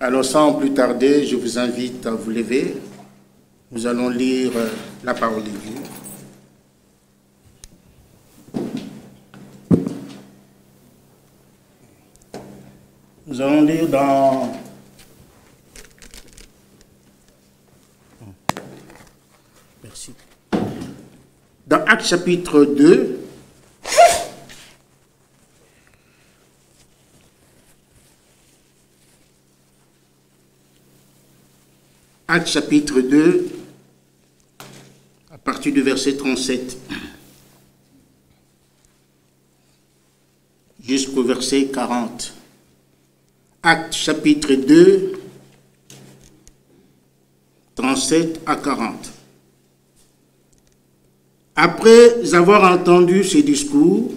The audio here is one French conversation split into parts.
Alors sans plus tarder, je vous invite à vous lever. Nous allons lire la parole de Dieu. Nous allons lire dans Actes chapitre 2. Actes chapitre 2, à partir du verset 37 jusqu'au verset 40. Actes chapitre 2, 37 à 40. Après avoir entendu ces discours,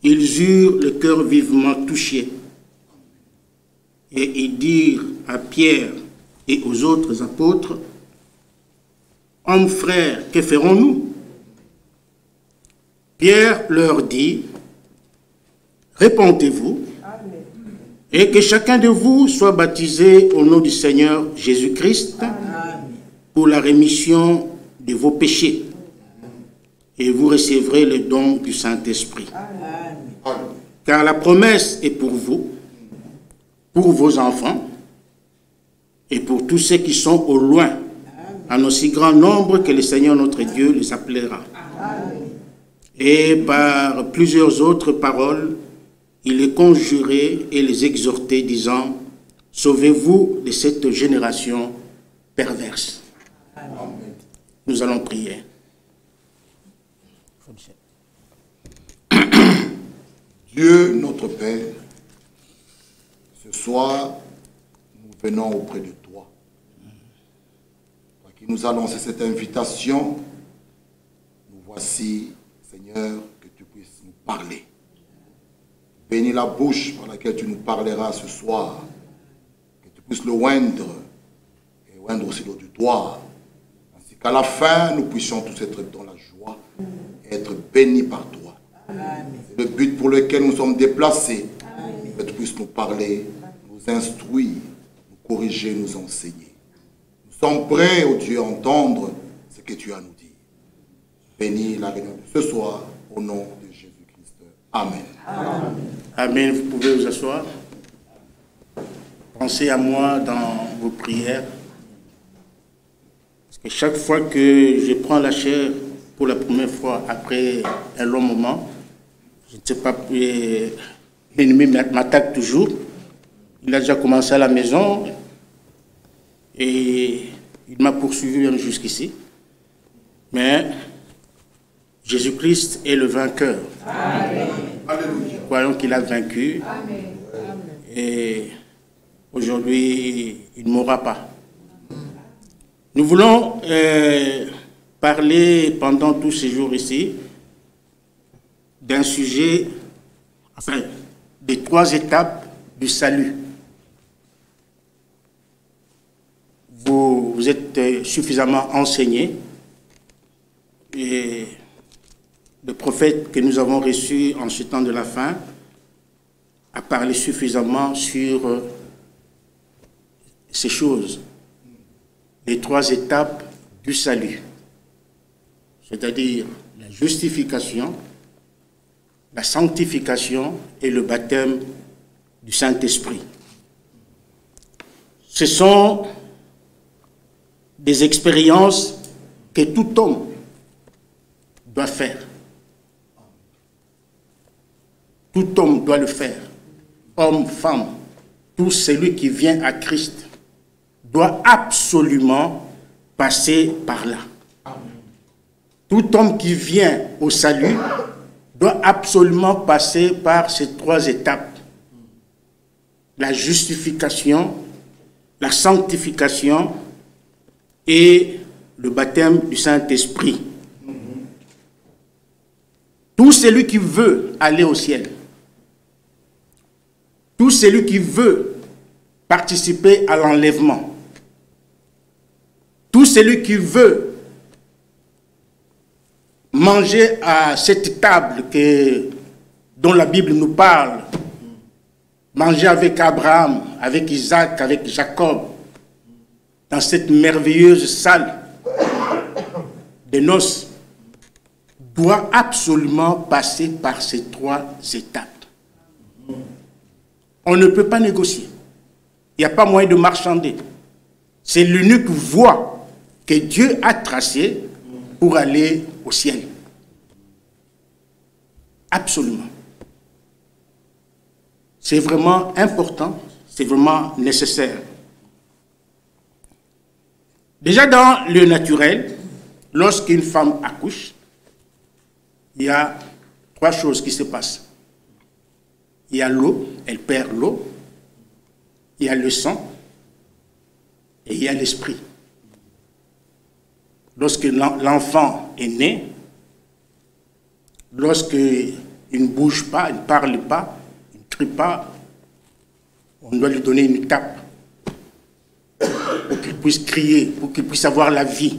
ils eurent le cœur vivement touché et ils dirent à Pierre et aux autres apôtres, « Hommes frères, que ferons-nous » Pierre leur dit, « Répondez-vous, et que chacun de vous soit baptisé au nom du Seigneur Jésus-Christ pour la rémission de vos péchés, et vous recevrez le don du Saint-Esprit. Car la promesse est pour vous, pour vos enfants, et pour tous ceux qui sont au loin, en aussi grand nombre que le Seigneur notre Dieu les appellera. » Et par plusieurs autres paroles, il les conjurait et les exhortait, disant, « Sauvez-vous de cette génération perverse. » Nous allons prier. Dieu notre Père, ce soir, nous venons auprès de toi. Toi qui nous as lancé cette invitation, nous voici, Seigneur, que tu puisses nous parler. Bénis la bouche par laquelle tu nous parleras ce soir, que tu puisses le oindre, et oindre aussi l'eau du doigt, ainsi qu'à la fin, nous puissions tous être dans la joie et être bénis par toi. C'est le but pour lequel nous sommes déplacés, que tu puisses nous parler, nous instruire, nous corriger, nous enseigner. Nous sommes prêts, ô Dieu, à entendre ce que tu as à nous dire. Bénis la réunion de ce soir, au nom de Jésus-Christ. Amen. Amen. Amen. Vous pouvez vous asseoir. Pensez à moi dans vos prières. Parce que chaque fois que je prends la chair pour la première fois après un long moment, je ne sais pas, l'ennemi m'attaque toujours. Il a déjà commencé à la maison et il m'a poursuivi même jusqu'ici. Mais Jésus-Christ est le vainqueur. Amen. Croyons qu'il a vaincu. Amen. Et aujourd'hui, il ne mourra pas. Nous voulons parler pendant tous ces jours ici d'un sujet, enfin, des 3 étapes du salut. Vous êtes suffisamment enseignés et le prophète que nous avons reçu en ce temps de la fin a parlé suffisamment sur ces choses, les 3 étapes du salut, c'est-à-dire la justification, la sanctification et le baptême du Saint-Esprit. Ce sont des expériences que tout homme doit faire. Tout homme doit le faire. Homme, femme, tout celui qui vient à Christ doit absolument passer par là. Tout homme qui vient au salut doit absolument passer par ces 3 étapes. La justification, la sanctification et le baptême du Saint-Esprit. Tout celui qui veut aller au ciel, tout celui qui veut participer à l'enlèvement, tout celui qui veut manger à cette table dont la Bible nous parle, manger avec Abraham, avec Isaac, avec Jacob, dans cette merveilleuse salle des noces, doit absolument passer par ces 3 étapes. On ne peut pas négocier. Il n'y a pas moyen de marchander. C'est l'unique voie que Dieu a tracée pour aller au ciel. Absolument. C'est vraiment important, c'est vraiment nécessaire. Déjà dans le naturel, lorsqu'une femme accouche, il y a 3 choses qui se passent. Il y a l'eau, elle perd l'eau, il y a le sang et il y a l'esprit. Lorsque l'enfant est né, lorsqu'il ne bouge pas, il ne parle pas, il ne crie pas, on doit lui donner une tape pour qu'il puisse crier, pour qu'il puisse avoir la vie.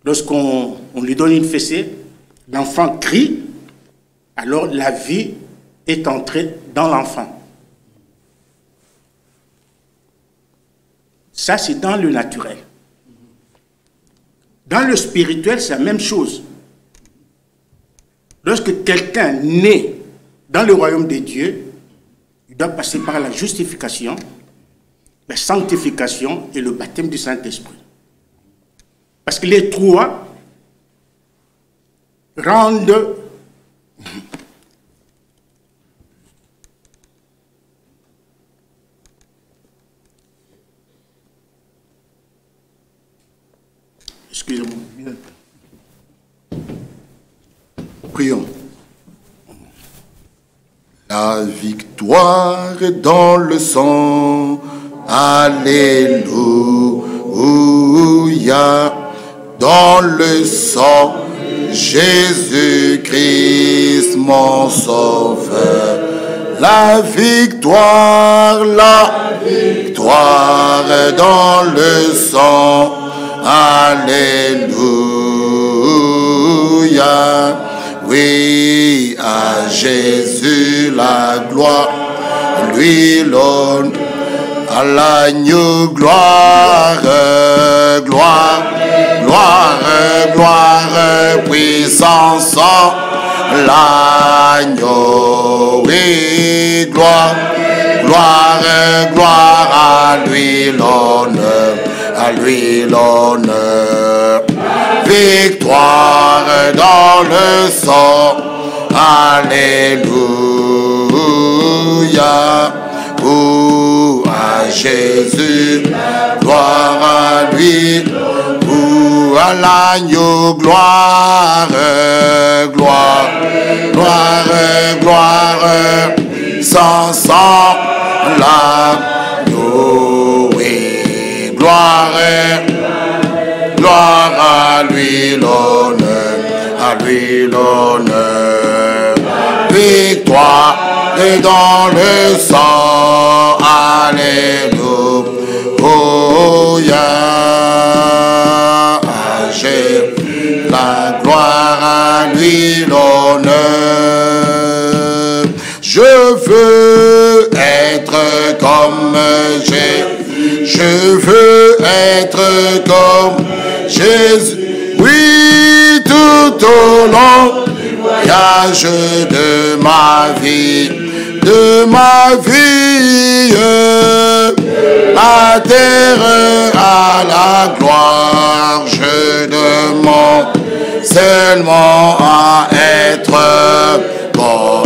Lorsqu'on lui donne une fessée, l'enfant crie, alors la vie est entrée dans l'enfant. Ça, c'est dans le naturel. Dans le spirituel, c'est la même chose. Lorsque quelqu'un naît dans le royaume de Dieu, il doit passer par la justification, la sanctification et le baptême du Saint-Esprit. Parce que les 3 rendent excusez-moi. Prions. La victoire est dans le sang. Alléluia. Dans le sang, Jésus-Christ, mon sauveur. La victoire est dans le sang. Alléluia. Oui, à Jésus la gloire, lui l'honneur, à l'agneau gloire, gloire, gloire, gloire, puissance en l'agneau, oui, gloire, gloire, gloire, à lui l'honneur, à lui l'honneur. Victoire dans le sang, alléluia. Ou à Jésus, gloire à lui. Ou à l'agneau, gloire, gloire, gloire, gloire. Sans sang, l'agneau, oui, gloire. Gloire à lui l'honneur, à lui l'honneur. Victoire est dans le sang, alléluia. J'ai la gloire à lui l'honneur. Je veux être comme je veux être comme Jésus, oui, tout au long du voyage de ma vie, la terre à la gloire, je demande seulement à être bon.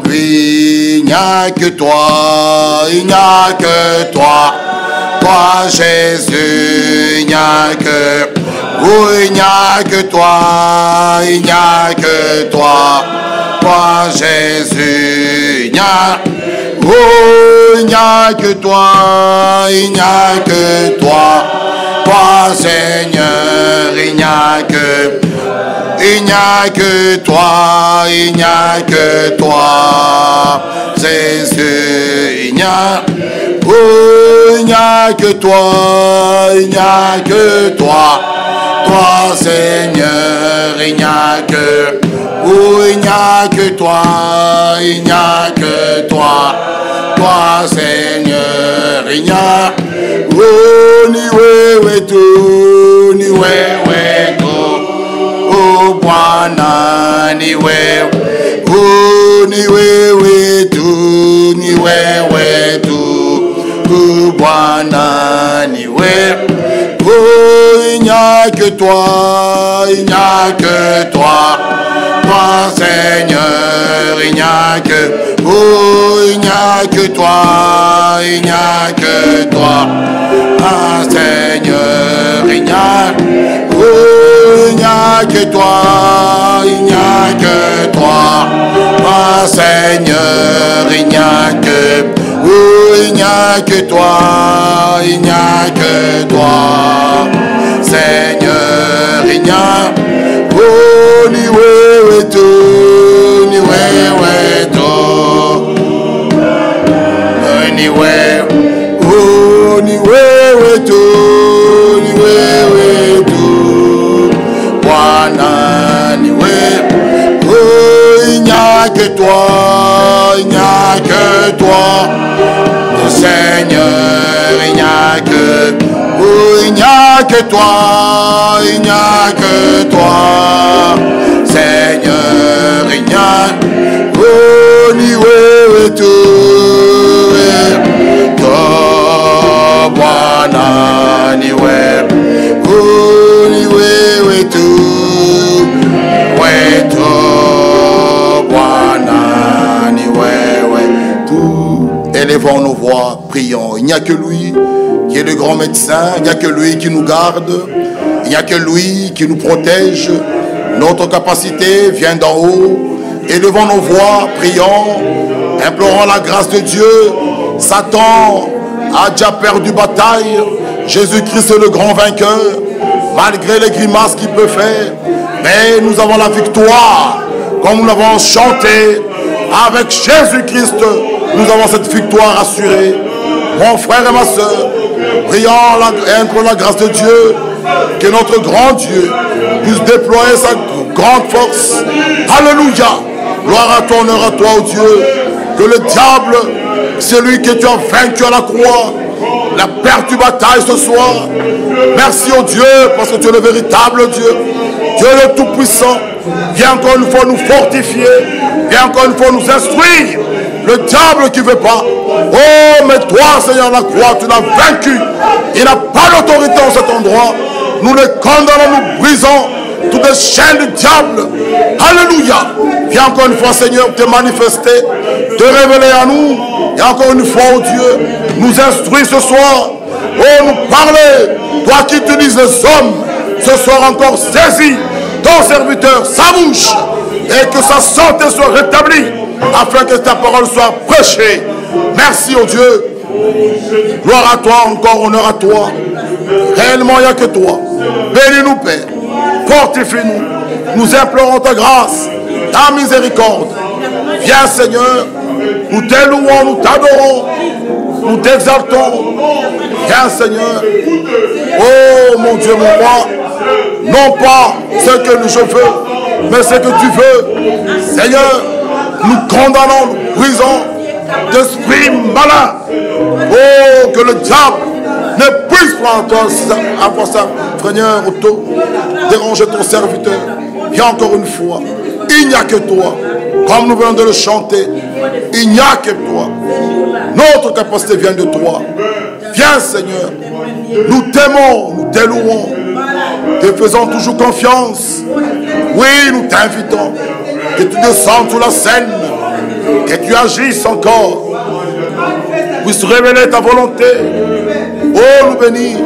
Lui, il n'y a que toi, il n'y a que toi. Toi Jésus, il n'y a que, oui, il n'y a que toi, il n'y a que toi. Toi Jésus, il n'y a, oh, il n'y a que toi, il n'y a que toi. Toi Seigneur, il n'y a que toi, il n'y a que toi. Jésus, il n'y a, oh, il n'y a que toi, il n'y a que toi. Toi Seigneur, il n'y a que, Oh, il n'y a que toi, il n'y a que toi. Toi, Seigneur, il n'y a. Oh, ni wewe tu, ni wewe tu. Oh, Bwana, ni wewe. Oh, ni wewe tu, ni wewe tu. Oh, Bwana, ni wewe. Oh, il n'y a que toi, il n'y a que toi. Toi, Seigneur, il n'y a que. Oh, il n'y a que toi, il n'y a que toi. Ah, Seigneur, il n'y a. Oh, il n'y a que toi, il n'y a que toi. Ah, Seigneur, il n'y a que. Oh, il n'y a que toi, il n'y a que toi. Seigneur, il n'y a. Oh, ni wewe tu, ni wewe tu. Ni wewe, oh, ni wewe tu, ni wewe tu. Bwana, ni wewe. Oh, il n'y a que toi, il n'y a que toi. Oh, Seigneur, il n'y a que. Oh, il n'y a que toi, il n'y a que toi. Seigneur, il n'y a. Oh, ni wewe tu. To Bwana, ni wewe. Oh, ni wewe tu. Wetu Bwana, ni wewe tu. Élevons nos voix, prions. Il n'y a que lui qui est le grand médecin, il n'y a que lui qui nous garde, il n'y a que lui qui nous protège. Notre capacité vient d'en haut. Élevons nos voix, prions, implorons la grâce de Dieu. Satan a déjà perdu bataille. Jésus-Christ est le grand vainqueur, malgré les grimaces qu'il peut faire. Mais nous avons la victoire, comme nous l'avons chanté. Avec Jésus-Christ, nous avons cette victoire assurée. Mon frère et ma soeur, prions et implorons la grâce de Dieu, que notre grand Dieu puisse déployer sa grande force. Alléluia. Gloire à toi, honneur à toi, oh Dieu. Que le diable, celui que tu as vaincu à la croix, la perte du bataille ce soir. Merci, oh Dieu, parce que tu es le véritable Dieu. Dieu le Tout-Puissant. Viens encore une fois nous fortifier. Viens encore une fois nous instruire. Le diable qui ne veut pas. Oh, mais toi, Seigneur, la croix, tu l'as vaincu. Il n'a pas d'autorité en cet endroit. Nous le condamnons, nous brisons toutes les chaînes du diable. Alléluia. Viens encore une fois, Seigneur, te manifester, te révéler à nous. Et encore une fois, oh Dieu, nous instruire ce soir. Oh, nous parler. Toi qui utilises les hommes, ce soir encore saisis ton serviteur, sa bouche, et que sa santé soit rétablie, afin que ta parole soit prêchée. Merci, oh Dieu. Gloire à toi, encore honneur à toi. Réellement, il n'y a que toi. Bénis-nous, Père. Fortifie-nous. Nous implorons ta grâce, ta miséricorde. Viens, Seigneur. Nous t'élouons, nous t'adorons. Nous t'exaltons. Viens, Seigneur. Oh, mon Dieu, mon roi. Non pas ce que je veux, mais ce que tu veux. Seigneur, nous condamnons, nous brisons d'esprit malin. Oh, que le diable ne puisse pas avoir ça, Seigneur, déranger ton serviteur. Viens encore une fois. Il n'y a que toi. Comme nous venons de le chanter, il n'y a que toi. Notre capacité vient de toi. Viens, Seigneur. Nous t'aimons, nous t'élouons. Te faisons toujours confiance. Oui, nous t'invitons. Que tu descendes sur la scène. Que tu agisses encore. Puisse révéler ta volonté. Oh, nous bénis.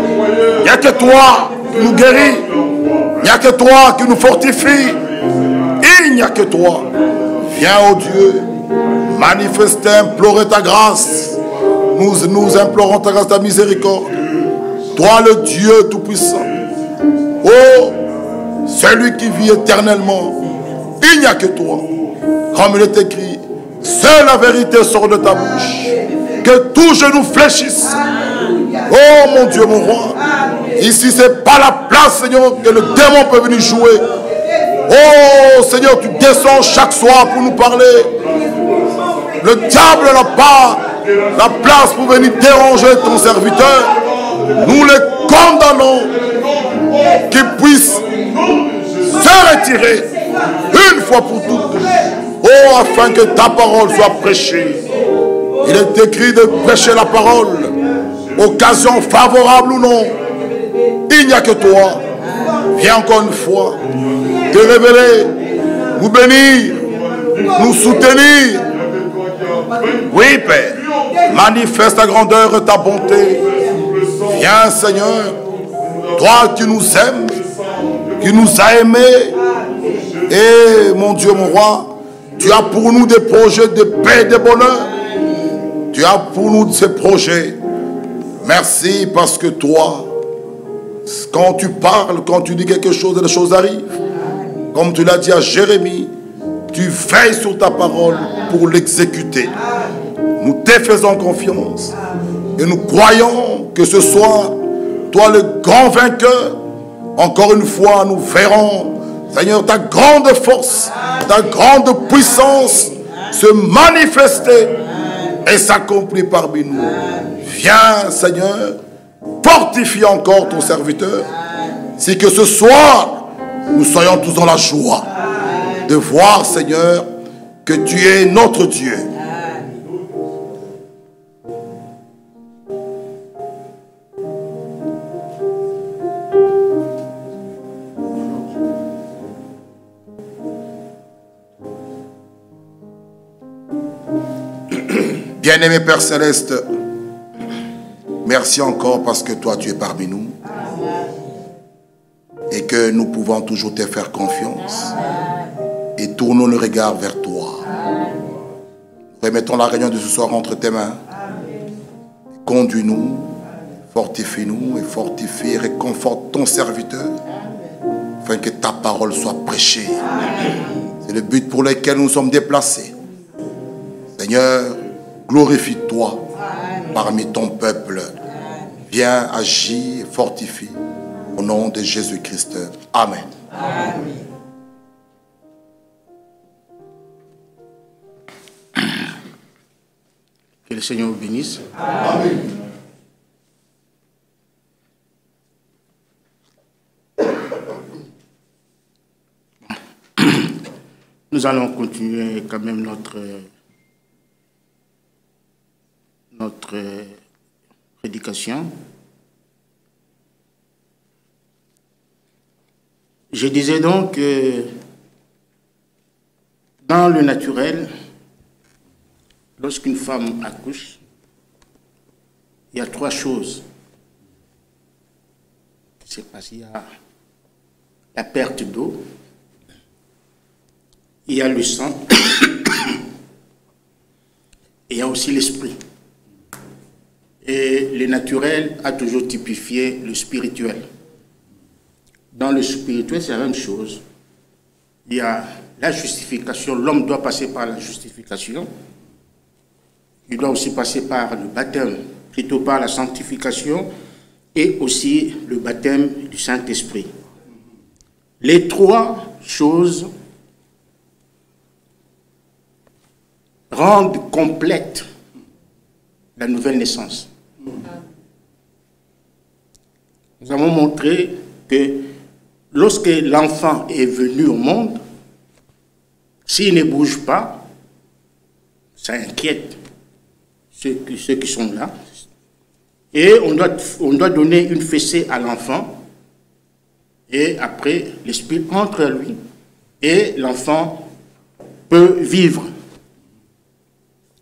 Il n'y a que toi qui nous guéris. Il n'y a que toi qui nous fortifie. Il n'y a que toi. Viens, oh Dieu, manifester, implorer ta grâce. Nous implorons ta grâce, ta miséricorde. Toi, le Dieu Tout-Puissant. Oh, celui qui vit éternellement. Il n'y a que toi. Comme il est écrit, seule la vérité sort de ta bouche. Que tout genou fléchisse. Oh mon Dieu, mon roi. Ici, ce n'est pas la place, Seigneur, que le démon peut venir jouer. Oh Seigneur, tu descends chaque soir pour nous parler. Le diable n'a pas la place pour venir déranger ton serviteur. Nous les condamnons qu'il puisse se retirer une fois pour toutes. Oh, afin que ta parole soit prêchée. Il est écrit de prêcher la parole, occasion favorable ou non. Il n'y a que toi. Viens encore une fois te révéler, nous bénir, nous soutenir. Oui, Père, manifeste ta grandeur et ta bonté. Viens, Seigneur, toi qui nous aimes, qui nous as aimés. Et mon Dieu, mon roi, tu as pour nous des projets de paix et de bonheur. Tu as pour nous ces projets. Merci parce que toi, quand tu parles, quand tu dis quelque chose, les choses arrivent. Comme tu l'as dit à Jérémie, tu veilles sur ta parole pour l'exécuter. Nous te faisons confiance et nous croyons que ce soir, toi le grand vainqueur, encore une fois nous verrons, Seigneur, ta grande force, ta grande puissance se manifester et s'accomplir parmi nous. Viens, Seigneur, fortifie encore ton serviteur, si que ce soir, nous soyons tous dans la joie de voir, Seigneur, que tu es notre Dieu. Bien-aimé Père Céleste, merci encore parce que toi tu es parmi nous et que nous pouvons toujours te faire confiance et tournons le regard vers toi. Remettons la réunion de ce soir entre tes mains. Conduis-nous, fortifie-nous et fortifie et réconforte ton serviteur afin que ta parole soit prêchée. C'est le but pour lequel nous sommes déplacés. Seigneur, glorifie-toi parmi ton peuple. Viens, agis et fortifie. Au nom de Jésus-Christ. Amen. Amen. Que le Seigneur vous bénisse. Amen. Nous allons continuer quand même notre prédication. Je disais donc que dans le naturel, lorsqu'une femme accouche, il y a trois choses qui se passent. Il y a la perte d'eau, il y a le sang, et il y a aussi l'esprit. Et le naturel a toujours typifié le spirituel. Dans le spirituel, c'est la même chose. Il y a la justification. L'homme doit passer par la justification. Il doit aussi passer par le baptême, plutôt par la sanctification, et aussi le baptême du Saint-Esprit. Les trois choses rendent complète la nouvelle naissance. Nous avons montré que lorsque l'enfant est venu au monde, s'il ne bouge pas, ça inquiète ceux qui sont là. Et on doit donner une fessée à l'enfant. Et après, l'esprit entre lui. Et l'enfant peut vivre.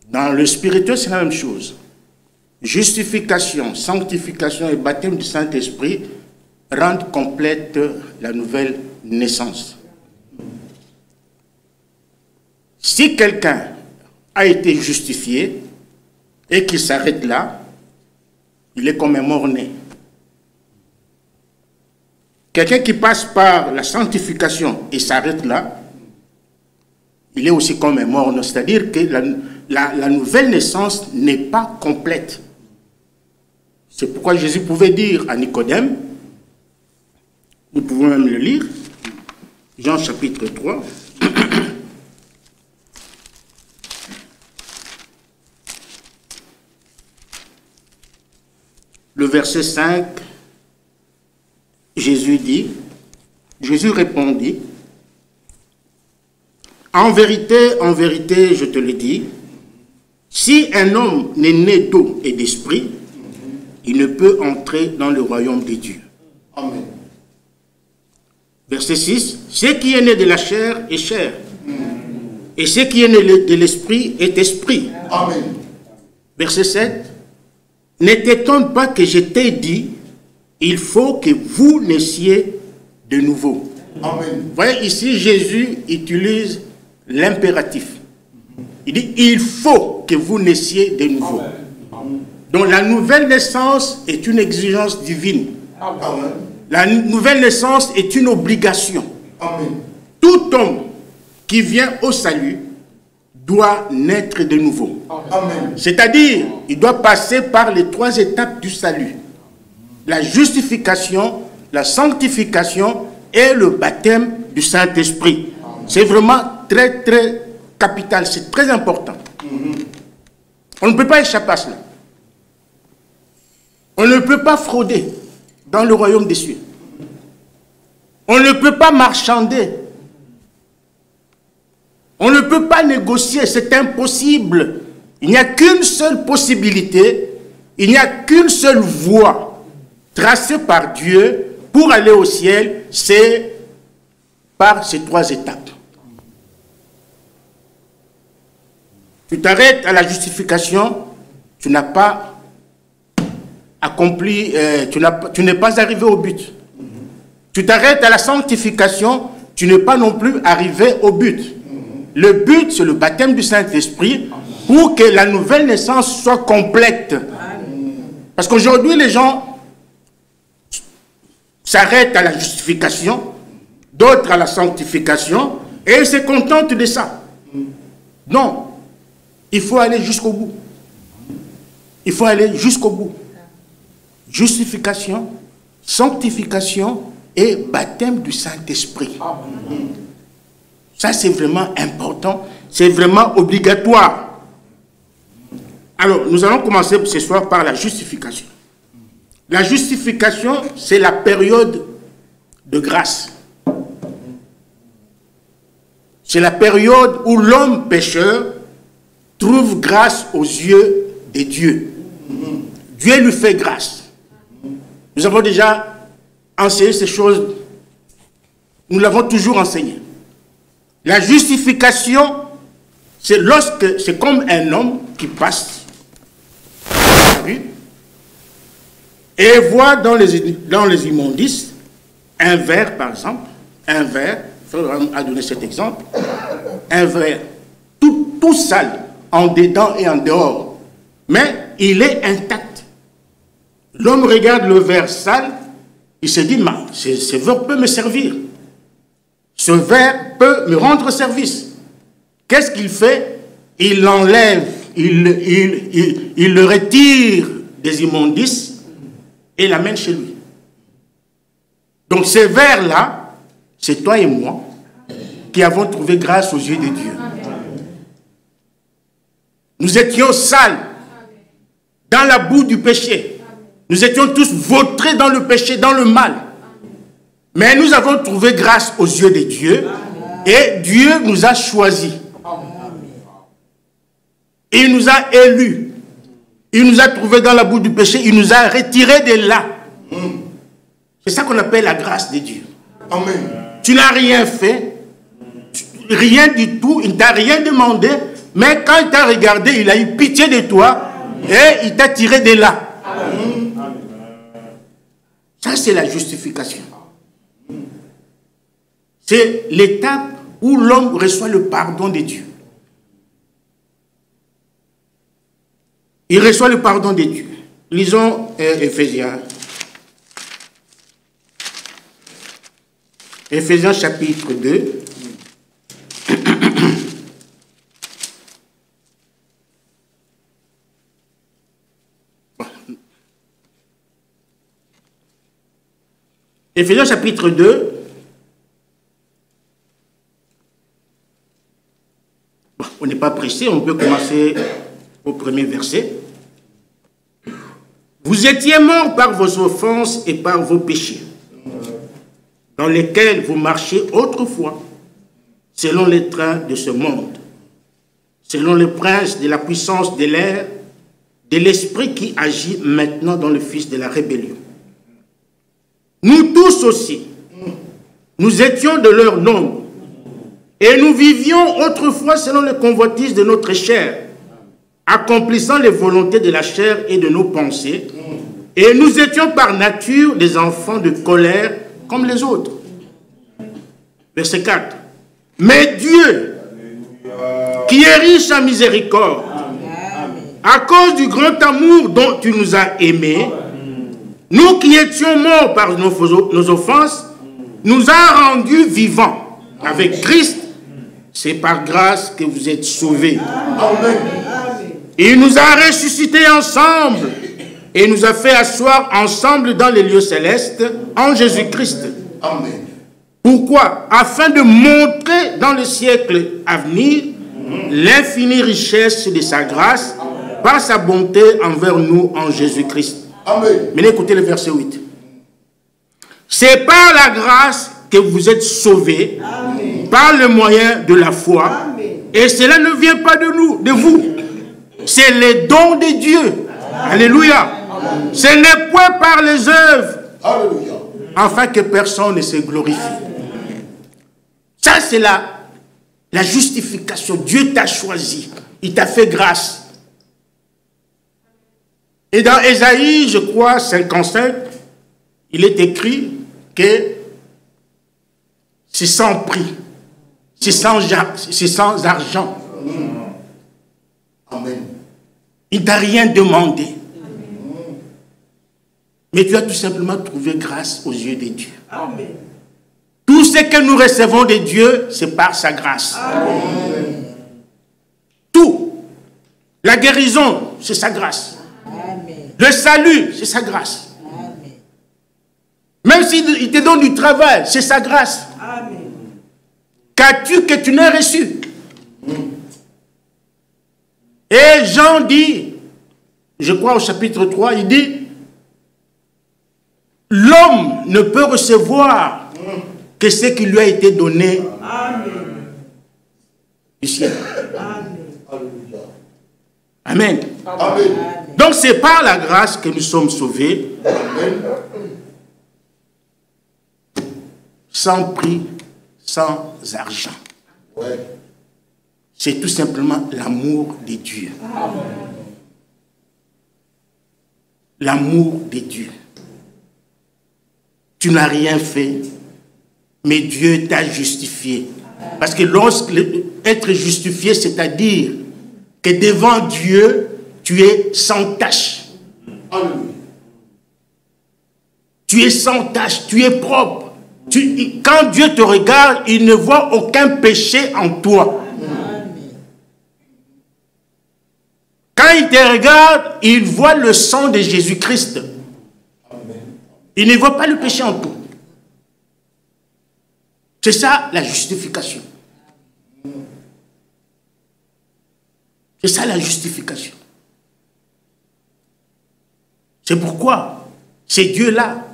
Dans le spirituel, c'est la même chose. Justification, sanctification et baptême du Saint-Esprit rendent complète la nouvelle naissance. Si quelqu'un a été justifié et qu'il s'arrête là, il est comme un mort-né. Quelqu'un qui passe par la sanctification et s'arrête là, il est aussi comme un mort-né. C'est-à-dire que la nouvelle naissance n'est pas complète. C'est pourquoi Jésus pouvait dire à Nicodème, nous pouvons même le lire, Jean chapitre 3. Le verset 5, Jésus répondit, en vérité, je te le dis, si un homme n'est né d'eau et d'esprit, il ne peut entrer dans le royaume des dieux. Amen. Verset 6, ce qui est né de la chair est chair, et ce qui est né de l'esprit est esprit. Amen. Verset 7, ne t'étonne pas que je t'ai dit, il faut que vous naissiez de nouveau. Amen. Vous voyez, ici, Jésus utilise l'impératif. Il dit, il faut que vous naissiez de nouveau. Amen. Donc la nouvelle naissance est une exigence divine. Amen. La nouvelle naissance est une obligation. Amen. Tout homme qui vient au salut doit naître de nouveau. Amen. C'est-à-dire, il doit passer par les 3 étapes du salut. La justification, la sanctification et le baptême du Saint-Esprit. C'est vraiment très, très capital. C'est très important. On ne peut pas échapper à cela. On ne peut pas frauder dans le royaume des cieux. On ne peut pas marchander. On ne peut pas négocier, c'est impossible. Il n'y a qu'une seule possibilité, il n'y a qu'une seule voie tracée par Dieu pour aller au ciel, c'est par ces 3 étapes. Tu t'arrêtes à la justification, tu n'as pas accompli, tu n'es pas arrivé au but. Tu t'arrêtes à la sanctification, tu n'es pas non plus arrivé au but. Le but, c'est le baptême du Saint-Esprit pour que la nouvelle naissance soit complète. Parce qu'aujourd'hui, les gens s'arrêtent à la justification, d'autres à la sanctification, et ils se contentent de ça. Non, il faut aller jusqu'au bout. Il faut aller jusqu'au bout. Justification, sanctification et baptême du Saint-Esprit. Ça, c'est vraiment important, c'est vraiment obligatoire. Alors, nous allons commencer ce soir par la justification. La justification, c'est la période de grâce. C'est la période où l'homme pécheur trouve grâce aux yeux de Dieu. Dieu lui fait grâce. Nous avons déjà enseigné ces choses. Nous l'avons toujours enseigné. La justification, c'est comme un homme qui passe et voit dans les immondices un verre, par exemple, un verre, il faudra donner cet exemple, un verre tout sale, en dedans et en dehors, mais il est intact. L'homme regarde le verre sale, il se dit, ce verre peut me servir. Ce verre peut me rendre service. Qu'est-ce qu'il fait? Il l'enlève, il le retire des immondices et l'amène chez lui. Donc ce verre-là, c'est toi et moi qui avons trouvé grâce aux yeux de Dieu. Nous étions sales, dans la boue du péché. Nous étions tous vautrés dans le péché, dans le mal. Mais nous avons trouvé grâce aux yeux de Dieu et Dieu nous a choisis. Il nous a élus. Il nous a trouvés dans la boue du péché. Il nous a retirés de là. C'est ça qu'on appelle la grâce de Dieu. Amen. Tu n'as rien fait. Rien du tout. Il ne t'a rien demandé. Mais quand il t'a regardé, il a eu pitié de toi et il t'a tiré de là. Ça, c'est la justification. C'est l'étape où l'homme reçoit le pardon de Dieu. Il reçoit le pardon de Dieu. Lisons Éphésiens. Éphésiens chapitre 2. Éphésiens chapitre 2. ici, on peut commencer au premier verset. Vous étiez morts par vos offenses et par vos péchés, dans lesquels vous marchiez autrefois, selon les trains de ce monde, selon le prince de la puissance de l'air, de l'esprit qui agit maintenant dans le fils de la rébellion. Nous tous aussi, nous étions de leur nombre, et nous vivions autrefois selon les convoitises de notre chair, accomplissant les volontés de la chair et de nos pensées, et nous étions par nature des enfants de colère comme les autres. Verset 4. Mais Dieu, qui est riche en miséricorde, à cause du grand amour dont tu nous as aimés, nous qui étions morts par nos offenses, nous a rendus vivants avec Christ. C'est par grâce que vous êtes sauvés. Il nous a ressuscités ensemble et nous a fait asseoir ensemble dans les lieux célestes en Jésus-Christ. Amen. Pourquoi? Afin de montrer dans le siècle à venir l'infinie richesse de sa grâce par sa bonté envers nous en Jésus-Christ. Amen. Mais écoutez le verset 8. C'est par la grâce que vous êtes sauvés, par le moyen de la foi. Amen. Et cela ne vient pas de nous, de vous. C'est le don de Dieu. Amen. Alléluia. Amen. Ce n'est point par les œuvres. Alléluia. Afin que personne ne se glorifie. Ça, c'est la justification. Dieu t'a choisi. Il t'a fait grâce. Et dans Ésaïe, je crois, 55, il est écrit que c'est sans prix, c'est sans argent. Amen. Il ne t'a rien demandé. Mais tu as tout simplement trouvé grâce aux yeux de Dieu. Amen. Tout ce que nous recevons de Dieu, c'est par sa grâce. Amen. Tout. La guérison, c'est sa grâce. Amen. Le salut, c'est sa grâce. Amen. Même s'il te donne du travail, c'est sa grâce. Amen. Qu'as-tu que tu n'aies reçu? Et Jean dit, je crois au chapitre 3, il dit, l'homme ne peut recevoir que ce qui lui a été donné. Amen. Du ciel. Amen. Amen. Donc c'est par la grâce que nous sommes sauvés. Amen. Sans prix, sans argent. Ouais. C'est tout simplement l'amour de Dieu. L'amour de Dieu. Tu n'as rien fait, mais Dieu t'a justifié. Parce que être justifié, c'est-à-dire que devant Dieu, tu es sans tache. Tu es sans tache, tu es propre. Quand Dieu te regarde, il ne voit aucun péché en toi. Quand il te regarde, il voit le sang de Jésus-Christ. Il ne voit pas le péché en toi. C'est ça la justification. C'est ça la justification. C'est pourquoi ces dieux-là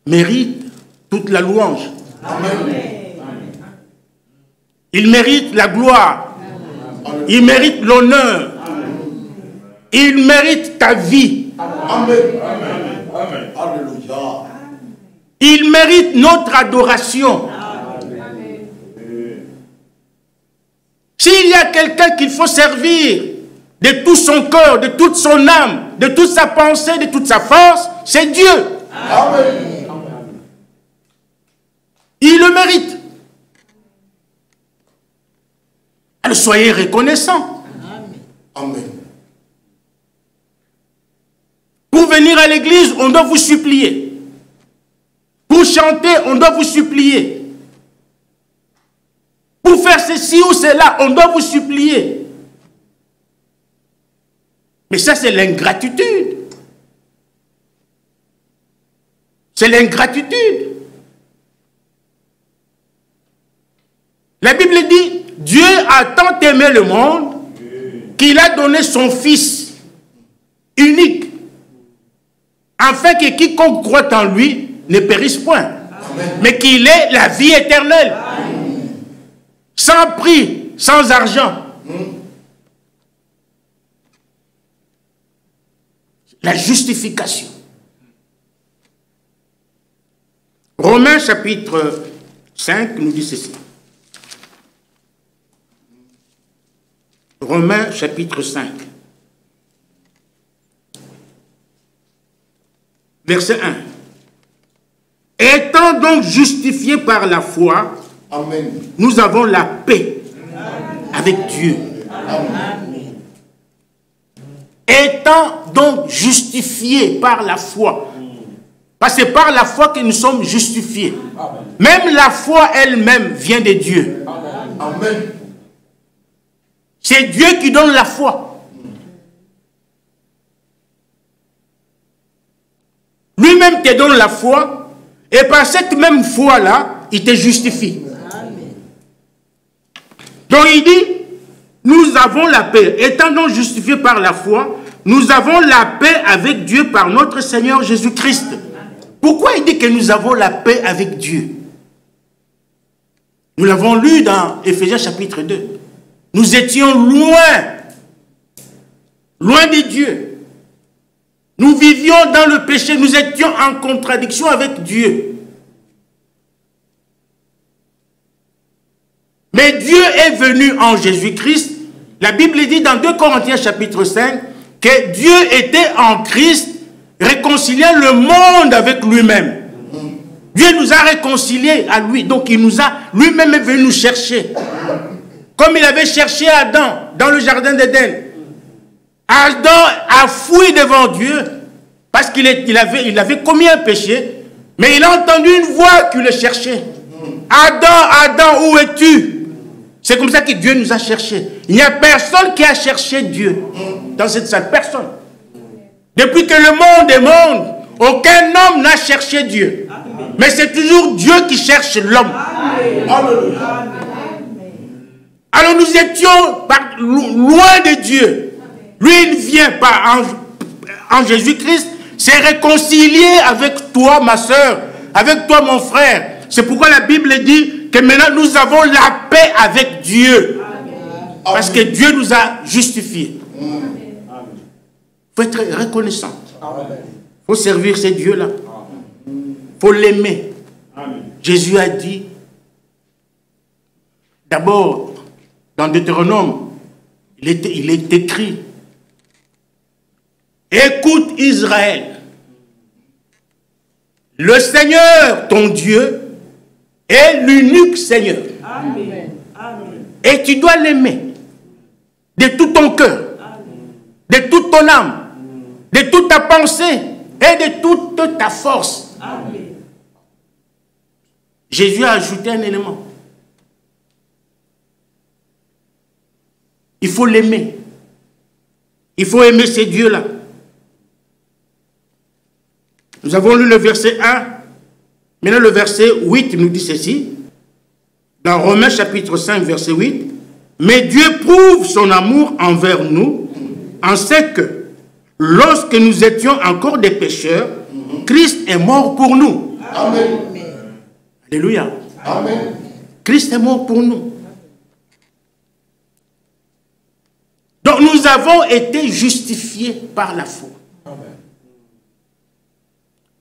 méritent toute la louange. Amen. Ils méritent la gloire. Ils méritent l'honneur. Ils méritent ta vie. Amen. Amen. Alléluia. Ils méritent notre adoration. Amen. S'il y a quelqu'un qu'il faut servir de tout son cœur, de toute son âme, de toute sa pensée, de toute sa force, c'est Dieu. Amen. Il le mérite. Alors soyez reconnaissants. Amen. Pour venir à l'église, on doit vous supplier. Pour chanter, on doit vous supplier. Pour faire ceci ou cela, on doit vous supplier. Mais ça, c'est l'ingratitude. C'est l'ingratitude. La Bible dit, Dieu a tant aimé le monde qu'il a donné son Fils unique, afin que quiconque croit en lui ne périsse point, Amen. Mais qu'il ait la vie éternelle. Amen. Sans prix, sans argent. La justification. Romains chapitre 5 nous dit ceci. Romains chapitre 5. Verset 1. Étant donc justifiés par la foi, Amen. Nous avons la paix avec Dieu. Amen. Étant donc justifiés par la foi. Parce que c'est par la foi que nous sommes justifiés. Amen. Même la foi elle-même vient de Dieu. Amen. C'est Dieu qui donne la foi. Lui-même te donne la foi, et par cette même foi-là, il te justifie. Amen. Donc il dit, nous avons la paix. Étant donc justifiés par la foi, nous avons la paix avec Dieu par notre Seigneur Jésus-Christ. Pourquoi il dit que nous avons la paix avec Dieu? Nous l'avons lu dans Éphésiens chapitre 2. Nous étions loin de Dieu. Nous vivions dans le péché, nous étions en contradiction avec Dieu. Mais Dieu est venu en Jésus-Christ. La Bible dit dans 2 Corinthiens chapitre 5 que Dieu était en Christ, réconciliant le monde avec lui-même. Dieu nous a réconciliés à lui, donc il nous a, lui-même est venu nous chercher. Comme il avait cherché Adam dans le jardin d'Éden. Adam a fui devant Dieu parce qu'il avait commis un péché, mais il a entendu une voix qui le cherchait. Adam, Adam, où es-tu? C'est comme ça que Dieu nous a cherchés. Il n'y a personne qui a cherché Dieu dans cette salle. Personne. Depuis que le monde est monde, aucun homme n'a cherché Dieu. Mais c'est toujours Dieu qui cherche l'homme. Alors nous étions loin de Dieu. Lui, il vient en Jésus-Christ, s'est réconcilié avec toi, ma soeur, avec toi, mon frère. C'est pourquoi la Bible dit que maintenant nous avons la paix avec Dieu. Parce que Dieu nous a justifiés. Il faut être reconnaissant. Il faut servir ce Dieu-là. Il faut l'aimer. Jésus a dit, d'abord, dans Deutéronome, il est écrit, écoute Israël, le Seigneur, ton Dieu, est l'unique Seigneur. Amen. Et tu dois l'aimer de tout ton cœur, de toute ton âme, de toute ta pensée et de toute ta force. Amen. Jésus a ajouté un élément. Il faut l'aimer. Il faut aimer ces dieux-là. Nous avons lu le verset 1. Maintenant, le verset 8 nous dit ceci. Dans Romains chapitre 5, verset 8. Mais Dieu prouve son amour envers nous en ce que, lorsque nous étions encore des pécheurs, Christ est mort pour nous. Amen. Alléluia. Amen. Christ est mort pour nous. Donc nous avons été justifiés par la foi. Amen.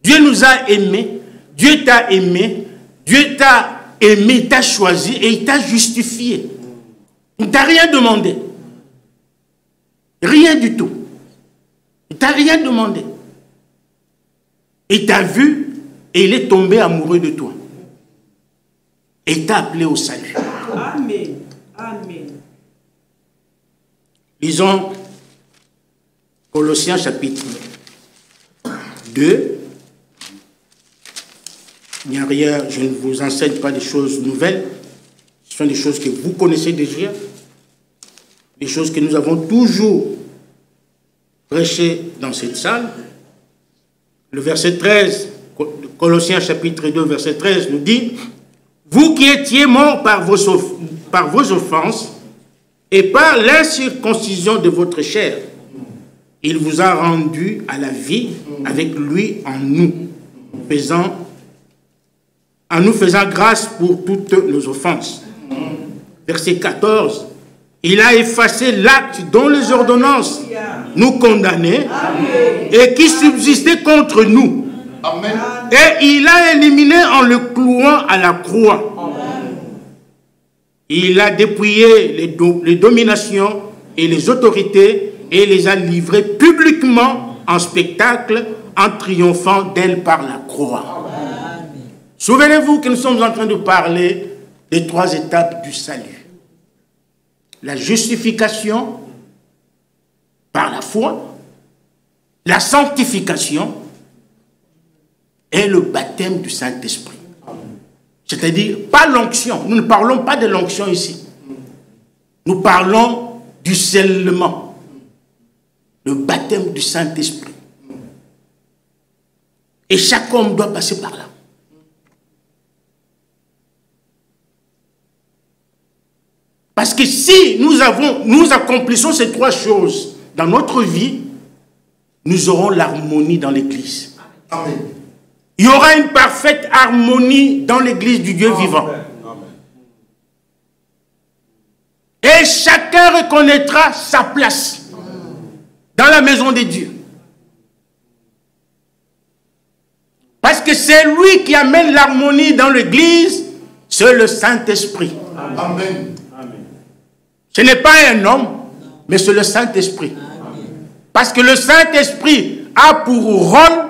Dieu nous a aimés, Dieu t'a aimé, Dieu t'a aimé, t'a choisi et il t'a justifié. Il ne t'a rien demandé. Rien du tout. Il ne t'a rien demandé. Il t'a vu et il est tombé amoureux de toi. Et il t'a appelé au salut. Amen. Amen. Lisons Colossiens chapitre 2. Il n'y a rien, je ne vous enseigne pas des choses nouvelles. Ce sont des choses que vous connaissez déjà. Des choses que nous avons toujours prêchées dans cette salle. Le verset 13, Colossiens chapitre 2, verset 13 nous dit « Vous qui étiez morts par vos offenses et par l'incirconcision de votre chair, il vous a rendu à la vie avec lui en nous faisant grâce pour toutes nos offenses. Verset 14. Il a effacé l'acte dont les ordonnances nous condamnaient et qui subsistait contre nous. Amen. Et il a éliminé en le clouant à la croix. Il a dépouillé les dominations et les autorités et les a livrées publiquement en spectacle en triomphant d'elles par la croix. Souvenez-vous que nous sommes en train de parler des 3 étapes du salut. La justification par la foi, la sanctification et le baptême du Saint-Esprit. C'est-à-dire, pas l'onction. Nous ne parlons pas de l'onction ici. Nous parlons du scellement. Le baptême du Saint-Esprit. Et chaque homme doit passer par là. Parce que si nous accomplissons ces 3 choses dans notre vie, nous aurons l'harmonie dans l'Église. Amen. Il y aura une parfaite harmonie dans l'Église du Dieu vivant. Et chacun reconnaîtra sa place dans la maison de Dieu. Parce que c'est lui qui amène l'harmonie dans l'Église, c'est le Saint-Esprit. Amen. Ce n'est pas un homme, mais c'est le Saint-Esprit. Parce que le Saint-Esprit a pour rôle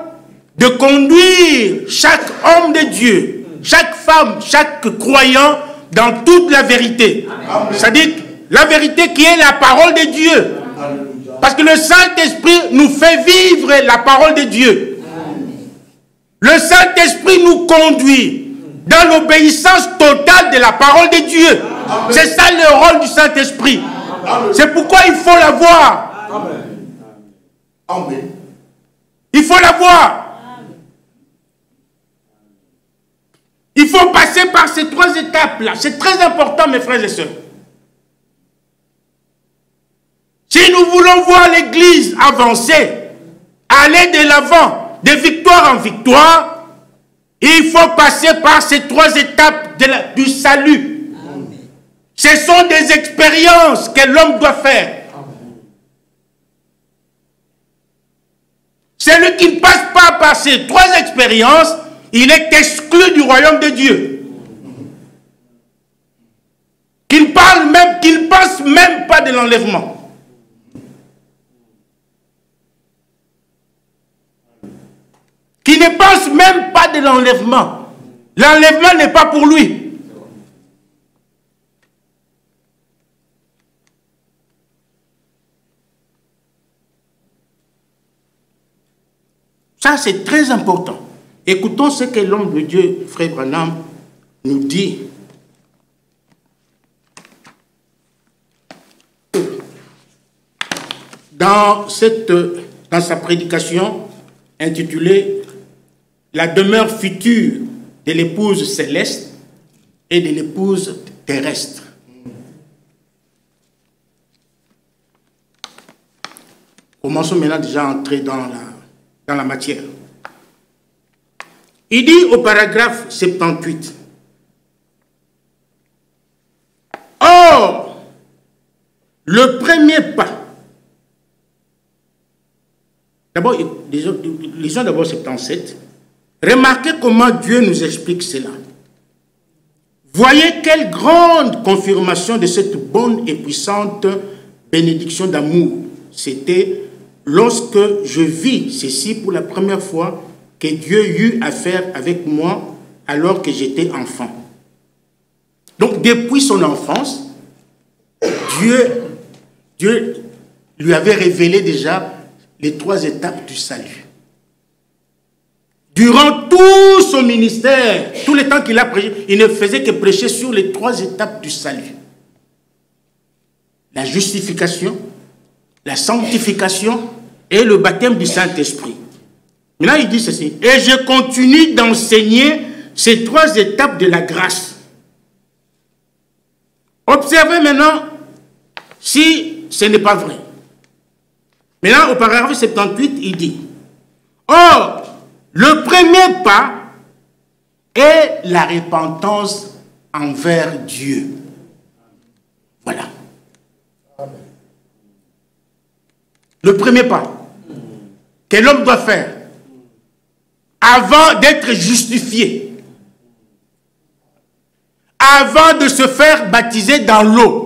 de conduire chaque homme de Dieu, chaque femme, chaque croyant dans toute la vérité. C'est-à-dire la vérité qui est la parole de Dieu. Parce que le Saint-Esprit nous fait vivre la parole de Dieu. Le Saint-Esprit nous conduit dans l'obéissance totale de la parole de Dieu. C'est ça le rôle du Saint-Esprit. C'est pourquoi il faut l'avoir. Amen. Il faut l'avoir. Il faut passer par ces 3 étapes-là. C'est très important, mes frères et sœurs. Si nous voulons voir l'Église avancer, aller de l'avant, de victoire en victoire, il faut passer par ces 3 étapes du salut. Ce sont des expériences que l'homme doit faire. Celui qui ne passe pas par ces 3 expériences, il est exclu du royaume de Dieu. Qu'il ne pense même pas de l'enlèvement. Qui ne pense même pas de l'enlèvement. L'enlèvement n'est pas pour lui. Ça, c'est très important. Écoutons ce que l'homme de Dieu, Frère Branham, nous dit. Dans sa prédication intitulée « La demeure future de l'épouse céleste et de l'épouse terrestre ». Commençons maintenant déjà à entrer dans la matière. Il dit au paragraphe 78, « Or, le premier pas, d'abord, lisons d'abord 77, remarquez comment Dieu nous explique cela. Voyez quelle grande confirmation de cette bonne et puissante bénédiction d'amour c'était lorsque je vis ceci pour la première fois que Dieu eut affaire avec moi alors que j'étais enfant. » Donc, depuis son enfance, Dieu lui avait révélé déjà les 3 étapes du salut. Durant tout son ministère, tout le temps qu'il a prêché, il ne faisait que prêcher sur les 3 étapes du salut. La justification, la sanctification et le baptême du Saint-Esprit. Maintenant, il dit ceci. « Et je continue d'enseigner ces 3 étapes de la grâce. » Observez maintenant si ce n'est pas vrai. Maintenant, au paragraphe 78, il dit, or, le premier pas est la repentance envers Dieu. Voilà. Le premier pas que l'homme doit faire avant d'être justifié, avant de se faire baptiser dans l'eau.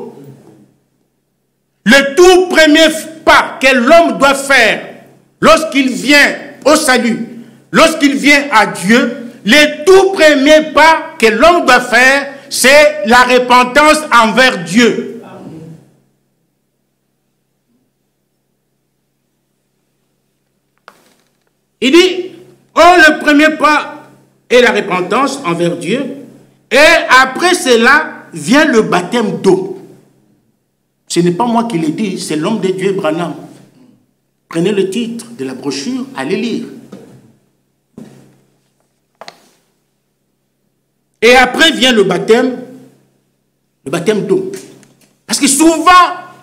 Le tout premier pas que l'homme doit faire lorsqu'il vient au salut, lorsqu'il vient à Dieu, le tout premier pas que l'homme doit faire, c'est la repentance envers Dieu. Il dit, oh, le premier pas est la repentance envers Dieu, et après cela vient le baptême d'eau. Ce n'est pas moi qui l'ai dit, c'est l'homme de Dieu, Branham. Prenez le titre de la brochure, allez lire. Et après vient le baptême d'eau. Parce que souvent,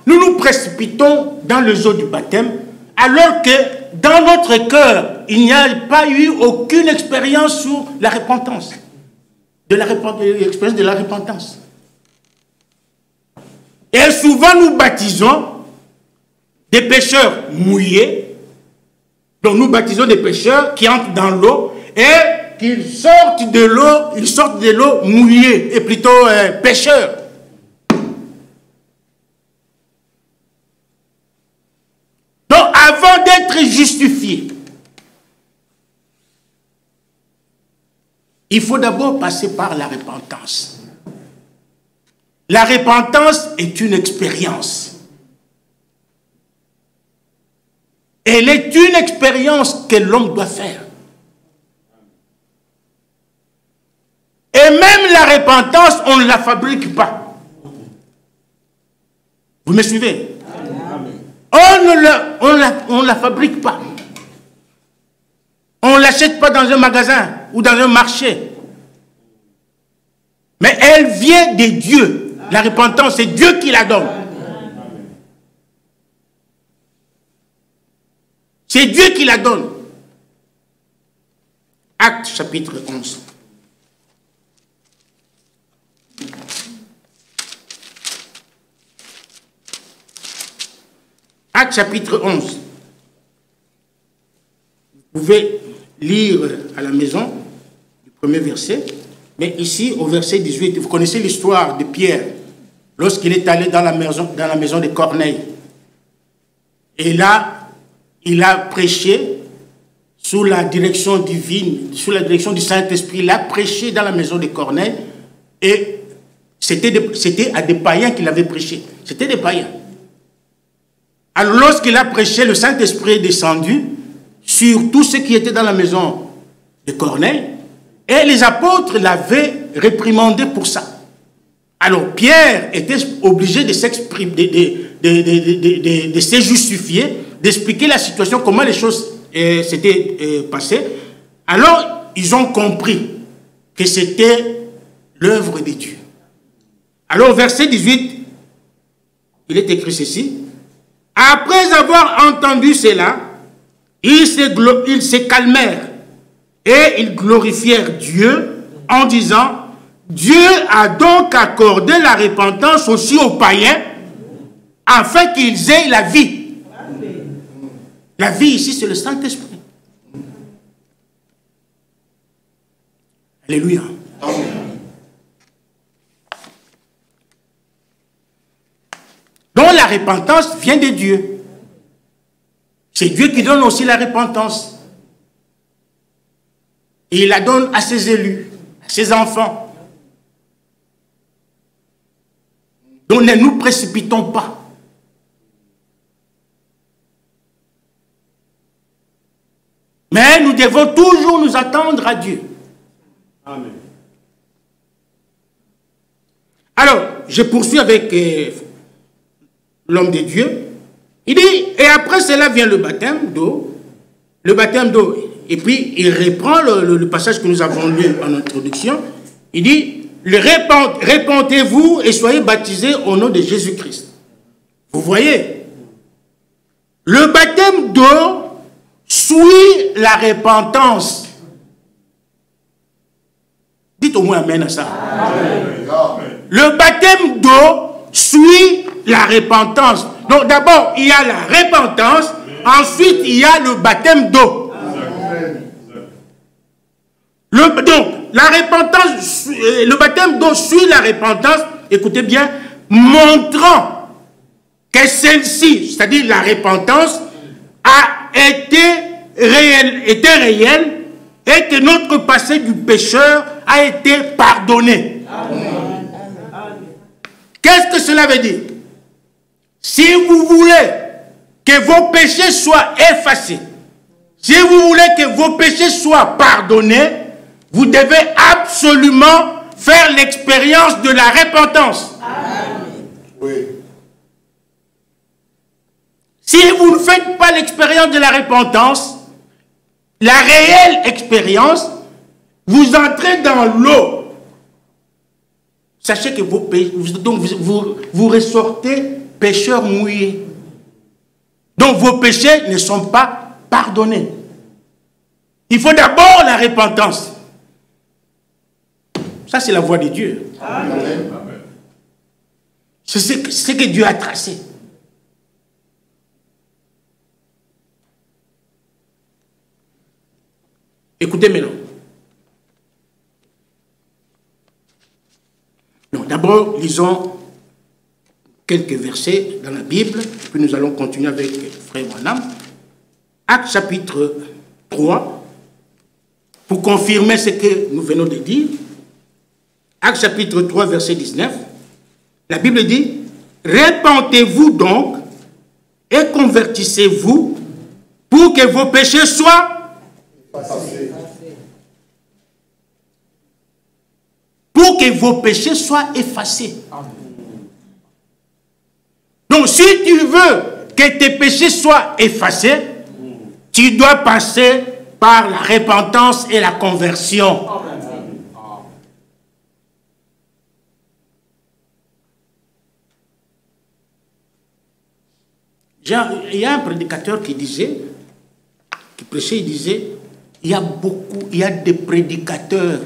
nous nous précipitons dans les eaux du baptême, alors que dans notre cœur, il n'y a pas eu aucune expérience sur la repentance. L'expérience de la repentance. Et souvent, nous baptisons des pécheurs mouillés. Donc, nous baptisons des pécheurs qui entrent dans l'eau et qui sortent de l'eau mouillée, et plutôt pécheurs. Donc, avant d'être justifié, il faut d'abord passer par la repentance. La repentance est une expérience. Elle est une expérience que l'homme doit faire. Et même la repentance, on ne la fabrique pas. Vous me suivez? On ne la fabrique pas. On ne l'achète pas dans un magasin ou dans un marché. Mais elle vient de Dieu. La repentance, c'est Dieu qui la donne. C'est Dieu qui la donne. Actes chapitre 11. Actes chapitre 11. Vous pouvez lire à la maison du premier verset. Mais ici, au verset 18, vous connaissez l'histoire de Pierre, lorsqu'il est allé dans la maison de Corneille. Et là, il a prêché sous la direction divine, sous la direction du Saint-Esprit. Il a prêché dans la maison de Corneille. Et c'était à des païens qu'il avait prêché. C'était des païens. Alors, lorsqu'il a prêché, le Saint-Esprit est descendu sur tous ceux qui étaient dans la maison de Corneille. Et les apôtres l'avaient réprimandé pour ça. Alors Pierre était obligé de s'exprimer, de se justifier, d'expliquer la situation, comment les choses s'étaient passées. Alors ils ont compris que c'était l'œuvre de Dieu. Alors au verset 18, il est écrit ceci. Après avoir entendu cela, ils se calmèrent. Et ils glorifièrent Dieu en disant, Dieu a donc accordé la repentance aussi aux païens, afin qu'ils aient la vie. Amen. La vie ici, c'est le Saint-Esprit. Alléluia. Amen. Donc la repentance vient de Dieu. C'est Dieu qui donne aussi la repentance. Et il la donne à ses élus, à ses enfants. Donc ne nous précipitons pas. Mais nous devons toujours nous attendre à Dieu. Amen. Alors, je poursuis avec l'homme de Dieu. Il dit, et après cela vient le baptême d'eau. Le baptême d'eau. Et puis, il reprend le passage que nous avons lu en introduction. Il dit, répandez-vous et soyez baptisés au nom de Jésus-Christ. Vous voyez, le baptême d'eau suit la repentance. Dites au moins amen à ça. Amen. Le baptême d'eau suit la repentance. Donc d'abord, il y a la repentance, ensuite il y a le baptême d'eau. Donc, la repentance, le baptême d'eau suit la repentance, écoutez bien, montrant que celle-ci, c'est-à-dire la repentance, a été réelle et que notre passé du pécheur a été pardonné. Qu'est-ce que cela veut dire? Si vous voulez que vos péchés soient effacés, si vous voulez que vos péchés soient pardonnés, vous devez absolument faire l'expérience de la repentance. Oui. Si vous ne faites pas l'expérience de la repentance, la réelle expérience, vous entrez dans l'eau. Sachez que vos péchés, donc vous ressortez pécheurs mouillés. Donc vos péchés ne sont pas pardonnés. Il faut d'abord la repentance. Ça, c'est la voie de Dieu. C'est ce que Dieu a tracé. Écoutez maintenant. D'abord, lisons quelques versets dans la Bible, puis nous allons continuer avec Frère Branham. Actes chapitre 3, pour confirmer ce que nous venons de dire. Actes chapitre 3, verset 19. La Bible dit, « Répentez-vous donc et convertissez-vous pour que vos péchés soient effacés. » Pour que vos péchés soient effacés. Donc, si tu veux que tes péchés soient effacés, tu dois passer par la repentance et la conversion. Il y a un prédicateur qui prêchait, il disait, il y a des prédicateurs,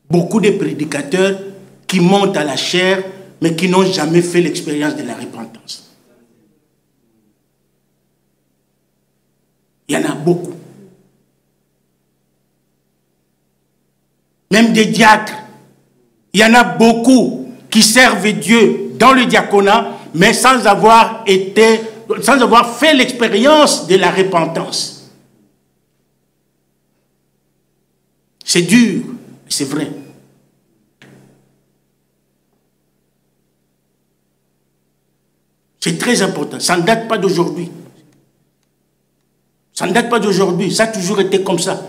beaucoup de prédicateurs qui montent à la chair, mais qui n'ont jamais fait l'expérience de la repentance. Il y en a beaucoup. Même des diacres. Il y en a beaucoup qui servent Dieu dans le diaconat, mais sans avoir fait l'expérience de la repentance. C'est dur, c'est vrai. C'est très important. Ça ne date pas d'aujourd'hui. Ça ne date pas d'aujourd'hui. Ça a toujours été comme ça.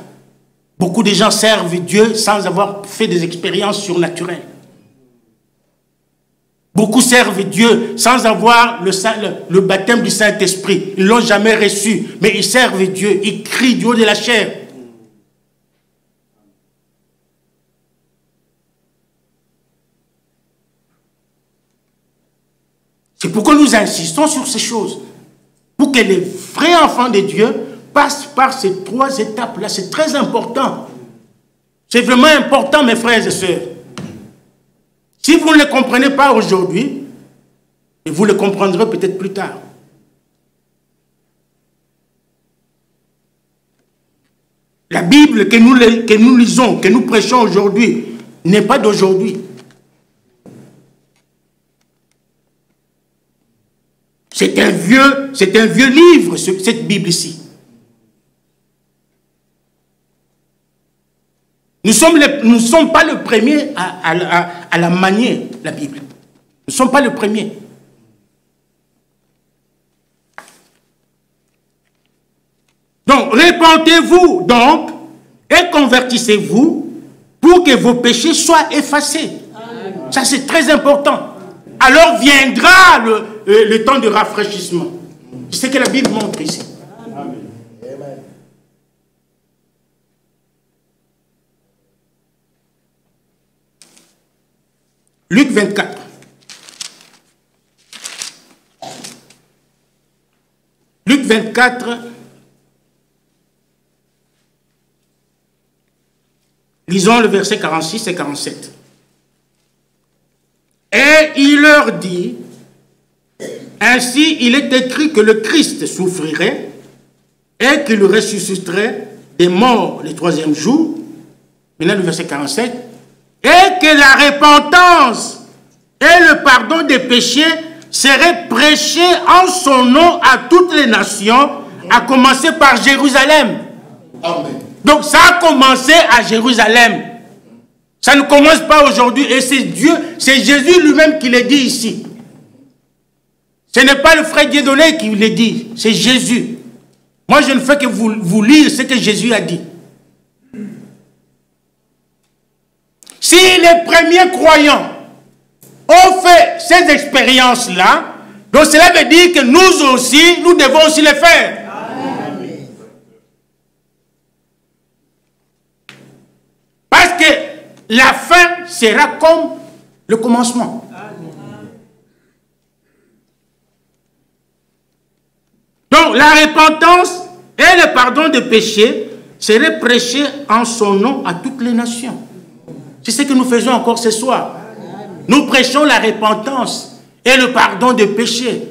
Beaucoup de gens servent Dieu sans avoir fait des expériences surnaturelles. Beaucoup servent Dieu sans avoir le baptême du Saint-Esprit. Ils ne l'ont jamais reçu. Mais ils servent Dieu. Ils crient du haut de la chair. C'est pourquoi nous insistons sur ces choses. Pour que les vrais enfants de Dieu passent par ces trois étapes-là. C'est très important. C'est vraiment important, mes frères et sœurs. Si vous ne le comprenez pas aujourd'hui, vous le comprendrez peut-être plus tard. La Bible que nous lisons, que nous prêchons aujourd'hui, n'est pas d'aujourd'hui. C'est un vieux livre, cette Bible ici. Nous ne sommes pas le premier à la manier, la Bible. Nous ne sommes pas le premier. Donc, répentez-vous donc et convertissez-vous pour que vos péchés soient effacés. Amen. Ça, c'est très important. Alors viendra le temps de rafraîchissement. C'est ce que la Bible montre ici. Amen. Luc 24. Luc 24, lisons le verset 46 et 47. Et il leur dit, ainsi il est écrit que le Christ souffrirait et qu'il ressusciterait des morts le troisième jour. Maintenant le verset 47. Et que la repentance et le pardon des péchés seraient prêchés en son nom à toutes les nations, à commencer par Jérusalem. Amen. Donc ça a commencé à Jérusalem. Ça ne commence pas aujourd'hui. Et c'est Dieu, c'est Jésus lui-même qui le dit ici. Ce n'est pas le frère Dieudonné qui le dit, c'est Jésus. Moi je ne fais que vous lire ce que Jésus a dit. Si les premiers croyants ont fait ces expériences-là, donc cela veut dire que nous aussi, nous devons aussi les faire. Amen. Parce que la fin sera comme le commencement. Amen. Donc la repentance et le pardon des péchés seraient prêchés en son nom à toutes les nations. C'est ce que nous faisons encore ce soir. Nous prêchons la repentance et le pardon des péchés.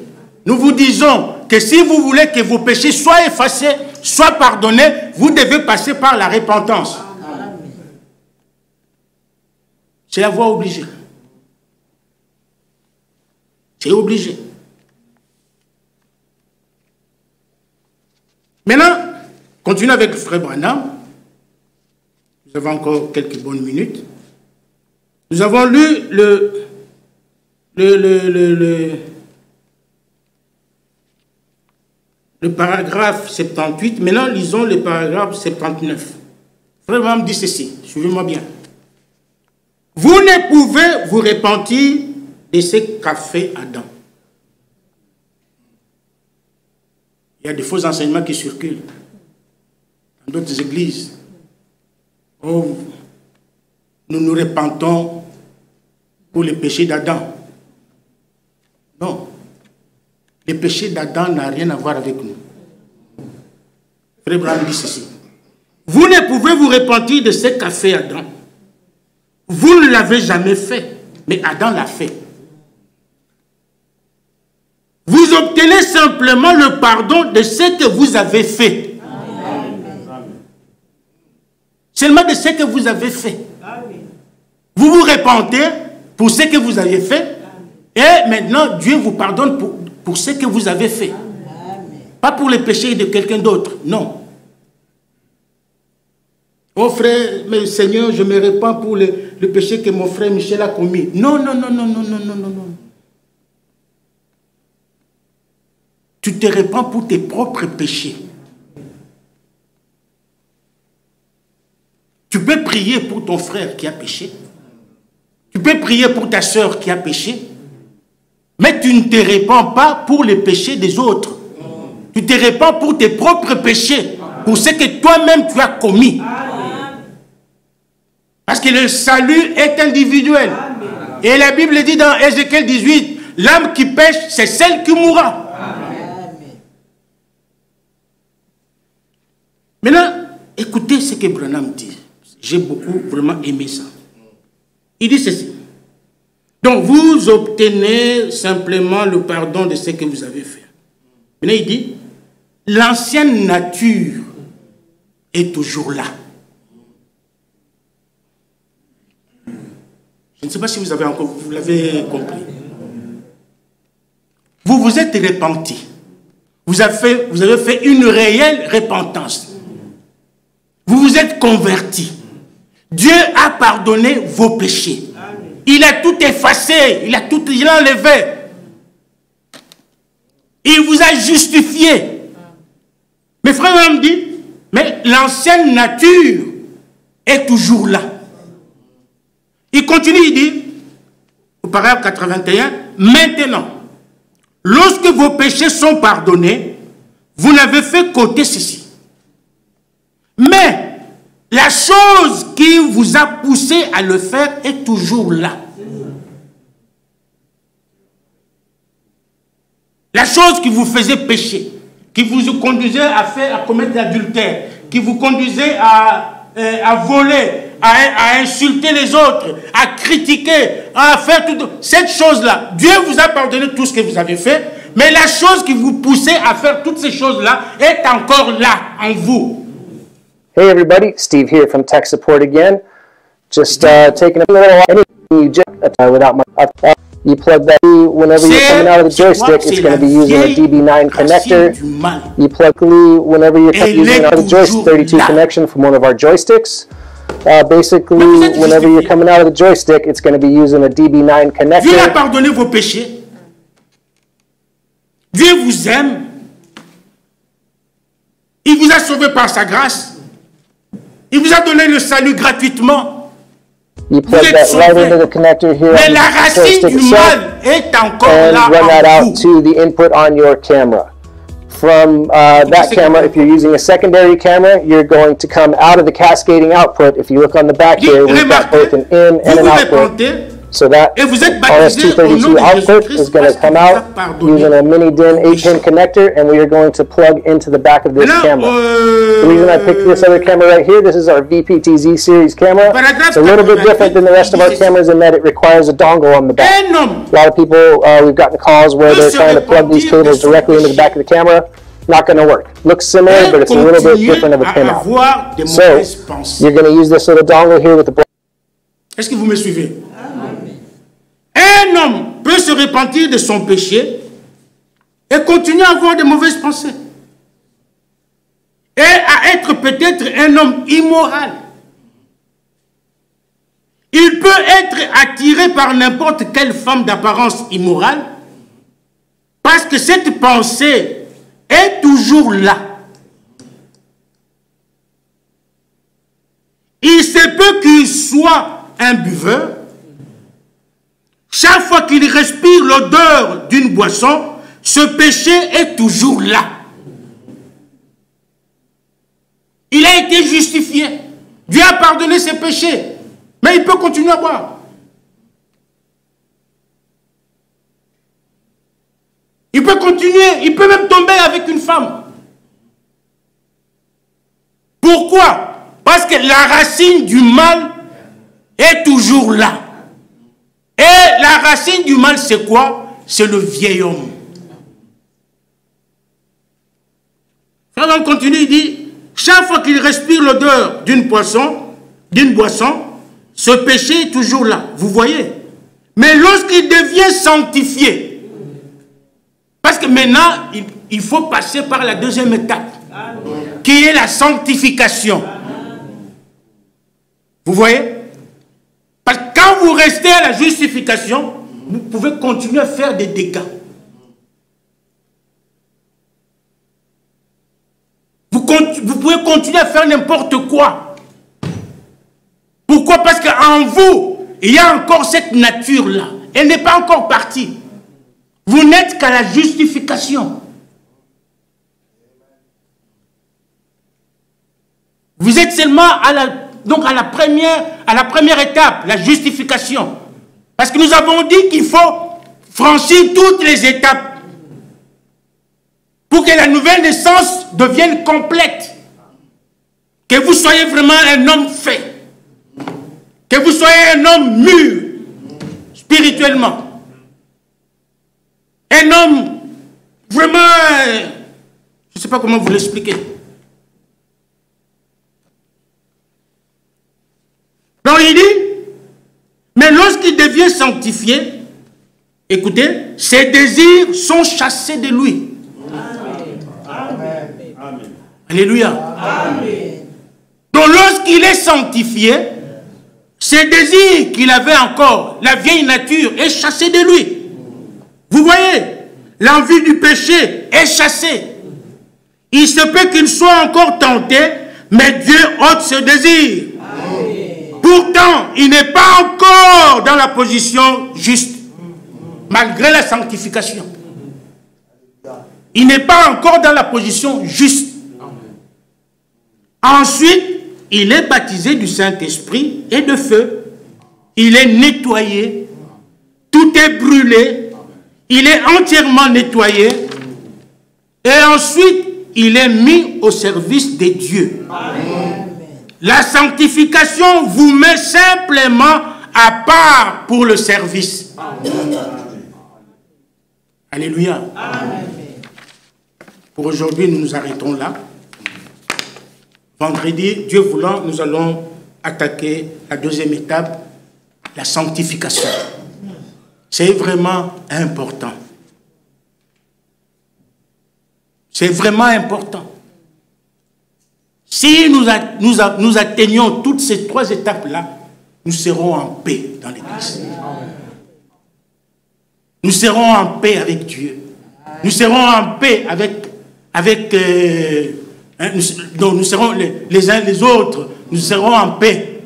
Nous vous disons que si vous voulez que vos péchés soient effacés, soient pardonnés, vous devez passer par la repentance. C'est la voie obligée. C'est obligé. Maintenant, continuons avec le frère Branham. Nous avons encore quelques bonnes minutes. Nous avons lu le paragraphe 78. Maintenant, lisons le paragraphe 79. Frère Branham dit ceci. Suivez-moi bien. Vous ne pouvez vous repentir de ce qu'a fait Adam. Il y a des faux enseignements qui circulent dans d'autres églises. Oh, nous nous repentons pour les péchés d'Adam. Non. Le péché d'Adam n'a rien à voir avec nous. Frère Branham dit ceci. Vous ne pouvez vous repentir de ce qu'a fait Adam. Vous ne l'avez jamais fait, mais Adam l'a fait. Vous obtenez simplement le pardon de ce que vous avez fait. Amen. Seulement de ce que vous avez fait. Amen. Vous vous repentez pour ce que vous avez fait. Et maintenant, Dieu vous pardonne pour ce que vous avez fait. Amen. Pas pour les péchés de quelqu'un d'autre. Non. Oh frère, mais Seigneur, je me repens pour le péché que mon frère Michel a commis. Non, non, non, non, non, non, non, non, non. Tu te repens pour tes propres péchés. Tu peux prier pour ton frère qui a péché. Tu peux prier pour ta soeur qui a péché. Mais tu ne te repens pas pour les péchés des autres. Tu te repens pour tes propres péchés. Pour ce que toi-même tu as commis. Parce que le salut est individuel. Amen. Et la Bible dit dans Ézéchiel 18, l'âme qui pêche, c'est celle qui mourra. Amen. Maintenant, écoutez ce que Branham dit. J'ai beaucoup vraiment aimé ça. Il dit ceci. Donc, vous obtenez simplement le pardon de ce que vous avez fait. Maintenant, il dit, l'ancienne nature est toujours là. Je ne sais pas si vous l'avez compris. Vous vous êtes repenti. Vous avez fait une réelle repentance. Vous vous êtes converti. Dieu a pardonné vos péchés. Il a tout effacé. Il a enlevé. Il vous a justifié. Mes frères me disent, mais l'ancienne nature est toujours là. Il continue, il dit, au paragraphe 81, maintenant, lorsque vos péchés sont pardonnés, vous n'avez fait qu'ôter ceci. Mais la chose qui vous a poussé à le faire est toujours là. La chose qui vous faisait pécher, qui vous conduisait à commettre l'adultère, qui vous conduisait à voler, à insulter les autres, à critiquer, à faire tout cette chose-là. Dieu vous a pardonné tout ce que vous avez fait, mais la chose qui vous poussait à faire toutes ces choses-là est encore là, en vous. Hey everybody, Steve here from Tech Support again. Just taking a little without my you plug that whenever you're coming out of the joystick, it's going to be using a DB9 connector. You plug whenever you're using out of the joystick 32 connection from one of our joysticks. Basically, whenever you're coming out of the joystick, it's going to be using a DB9 connector. Dieu a pardonné vos péchés. Dieu vous aime. Il vous a sauvé par sa grâce. Il vous a donné le salut gratuitement. You plug that right into the connector here Mais on la the racine joystick du mal itself, est encore and là run that en out to the input on your camera. From that camera, if you're using a secondary camera, you're going to come out of the cascading output. If you look on the back here, we've got both an in and an output. So that RS-232 output is going to come out using a mini DIN 8-pin connector, and we are going to plug into the back of this camera. The reason I picked this other camera right here, this is our VPTZ series camera. It's a little bit different than the rest of our cameras in that it requires a dongle on the back. A lot of people, we've gotten calls where they're trying to plug these cables directly into the back of the camera. Not going to work. Looks similar, but it's a little bit different of a pinout. So, you're going to use this little dongle here with the... Est-ce que vous me suivez? Un homme peut se repentir de son péché et continuer à avoir de mauvaises pensées. Et à être peut-être un homme immoral. Il peut être attiré par n'importe quelle femme d'apparence immorale parce que cette pensée est toujours là. Il se peut qu'il soit un buveur. Chaque fois qu'il respire l'odeur d'une boisson, ce péché est toujours là. Il a été justifié. Dieu a pardonné ses péchés. Mais il peut continuer à boire. Il peut continuer. Il peut même tomber avec une femme. Pourquoi? Parce que la racine du mal est toujours là. Et la racine du mal, c'est quoi? C'est le vieil homme. Frère, on continue, il dit, chaque fois qu'il respire l'odeur d'une boisson, ce péché est toujours là. Vous voyez? Mais lorsqu'il devient sanctifié, parce que maintenant, il faut passer par la deuxième étape, qui est la sanctification. Vous voyez? Parce que quand vous restez à la justification, vous pouvez continuer à faire des dégâts. Vous pouvez continuer à faire n'importe quoi. Pourquoi? Parce qu'en vous, il y a encore cette nature-là. Elle n'est pas encore partie. Vous n'êtes qu'à la justification. Vous êtes seulement à la première étape, la justification. Parce que nous avons dit qu'il faut franchir toutes les étapes pour que la nouvelle naissance devienne complète. Que vous soyez vraiment un homme fait. Que vous soyez un homme mûr spirituellement. Un homme vraiment... je ne sais pas comment vous l'expliquer. Donc il dit, mais lorsqu'il devient sanctifié, écoutez, ses désirs sont chassés de lui. Amen. Amen. Alléluia. Amen. Donc lorsqu'il est sanctifié, ses désirs qu'il avait encore, la vieille nature, est chassée de lui. Vous voyez, l'envie du péché est chassée. Il se peut qu'il soit encore tenté, mais Dieu ôte ce désir. Pourtant, il n'est pas encore dans la position juste, malgré la sanctification. Il n'est pas encore dans la position juste. Ensuite, il est baptisé du Saint-Esprit et de feu. Il est nettoyé. Tout est brûlé. Il est entièrement nettoyé. Et ensuite, il est mis au service de Dieu. Amen. La sanctification vous met simplement à part pour le service. Amen. Alléluia. Amen. Pour aujourd'hui, nous nous arrêtons là. Vendredi, Dieu voulant, nous allons attaquer la deuxième étape, la sanctification. C'est vraiment important. C'est vraiment important. Si nous atteignons toutes ces trois étapes-là, nous serons en paix dans l'Église. Nous serons en paix avec Dieu. Nous serons en paix nous serons les uns les autres. Nous serons en paix.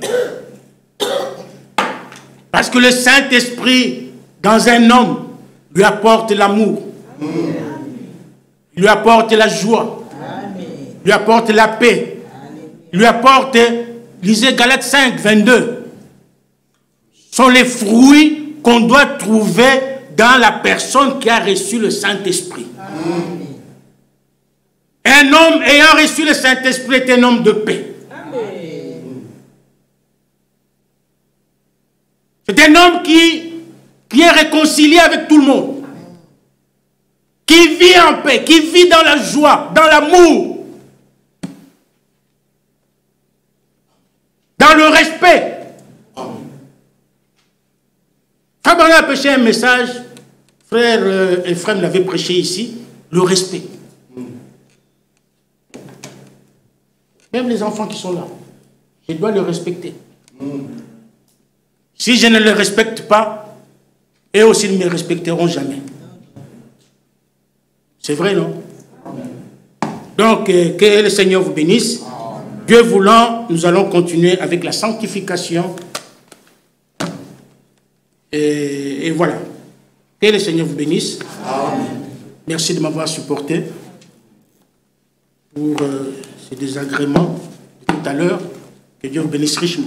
Parce que le Saint-Esprit, dans un homme, lui apporte l'amour. Lui apporte la joie. Lui apporte la paix. Lui apporte, lisez Galates 5, 22. Sont les fruits qu'on doit trouver dans la personne qui a reçu le Saint-Esprit. Un homme ayant reçu le Saint-Esprit est un homme de paix. C'est un homme qui est réconcilié avec tout le monde. Qui vit en paix, qui vit dans la joie, dans l'amour. Dans le respect. Frère Bernard a prêché un message, frère Ephraim l'avait prêché ici, le respect. Même les enfants qui sont là, je dois le respecter. Si je ne le respecte pas, eux aussi ne me respecteront jamais. C'est vrai, non? Donc, que le Seigneur vous bénisse. Dieu voulant, nous allons continuer avec la sanctification. Et voilà. Que le Seigneur vous bénisse. Amen. Merci de m'avoir supporté pour ces désagréments de tout à l'heure. Que Dieu vous bénisse richement.